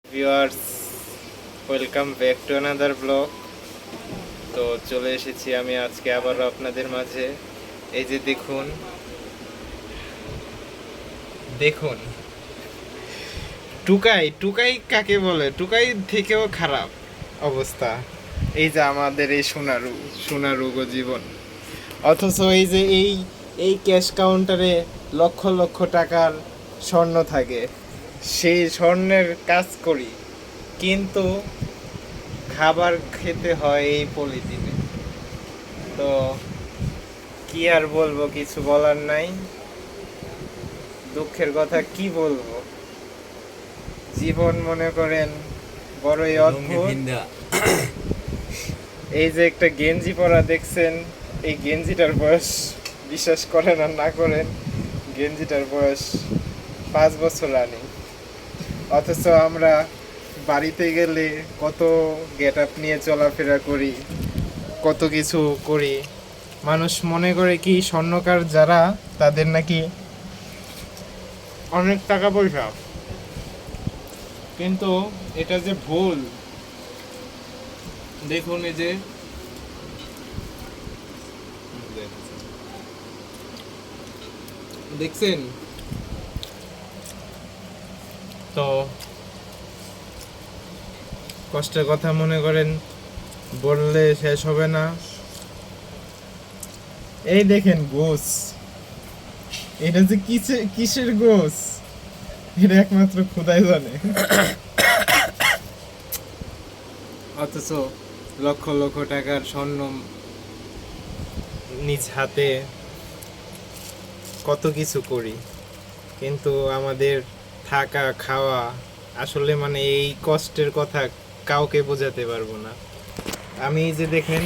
Viewers, welcome back to another blog. তো চলে এসেছি আমি আজকে আবারও আপনাদের মাঝে। এই যে দেখুন দেখুন টুকাই টুকাই কাকে বলে? টুকাই থেকেও খারাপ অবস্থা। এই যে আমাদের এই সোনারু গো জীবন। অথচ এই যে এই ক্যাশ কাউন্টারে লক্ষ লক্ষ টাকার স্বর্ণ থাকে, সেই স্বর্ণের কাজ করি, কিন্তু খাবার খেতে হয় এই পলিথিনে। তো কি আর বলবো, কিছু বলার নাই। দুঃখের কথা কি বলবো, জীবন মনে করেন বড়ই অদ্ভুত। এই যে একটা গেঞ্জি পরা দেখছেন, এই গেঞ্জিটার বয়স, বিশ্বাস করেন আর না করেন, গেঞ্জিটার বয়স 5 বছর রানিং। অথচ আমরা বাড়িতে গেলে কত গেট আপ নিয়ে চলাফেরা করি, কত কিছু করি। মানুষ মনে করে কি স্বর্ণকার যারা, তাদের নাকি অনেক টাকা পয়সা, কিন্তু এটা যে ভুল। দেখুন এই যে দেখছেন তো, কষ্টের কথা মনে করেন বললে শেষ হবে না। এই দেখেন গোস, এটা যে কিসের গোস, এটা একমাত্র খোদাই জানে। অথচ লক্ষ লক্ষ টাকার স্বর্ণ নিজ হাতে কত কিছু করি, কিন্তু আমাদের থাকা খাওয়া, আসলে মানে এই কষ্টের কথা কাউকে বোঝাতে পারবো না। আমি এই যে দেখেন,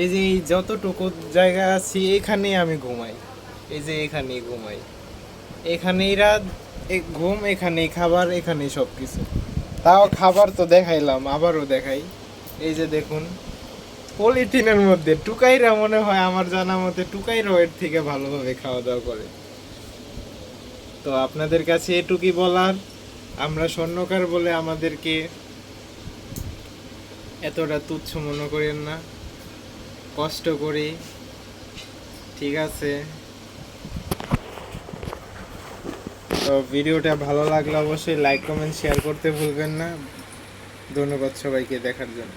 এই যে এই যতটুকু জায়গা আছি এখানেই আমি ঘুমাই, এই যে এখানেই ঘুমাই, এখানেই রাত, ঘুম এখানেই, খাবার এখানেই, সব কিছু। তাও খাবার তো দেখাইলাম, আবারও দেখাই। এই যে দেখুন পলিথিনের মধ্যে, টুকাইরা মনে হয় আমার জানা মতে টুকাইরা এর থেকে ভালোভাবে খাওয়া দাওয়া করে। তো আপনাদের কাছে এটুকুই বলার, আমরা স্বর্ণকার বলে আমাদেরকে এতটা তুচ্ছ মনে করেন না, কষ্ট করি, ঠিক আছে? তো ভিডিওটা ভালো লাগলে অবশ্যই লাইক কমেন্ট শেয়ার করতে ভুলবেন না। ধন্যবাদ সবাইকে দেখার জন্য।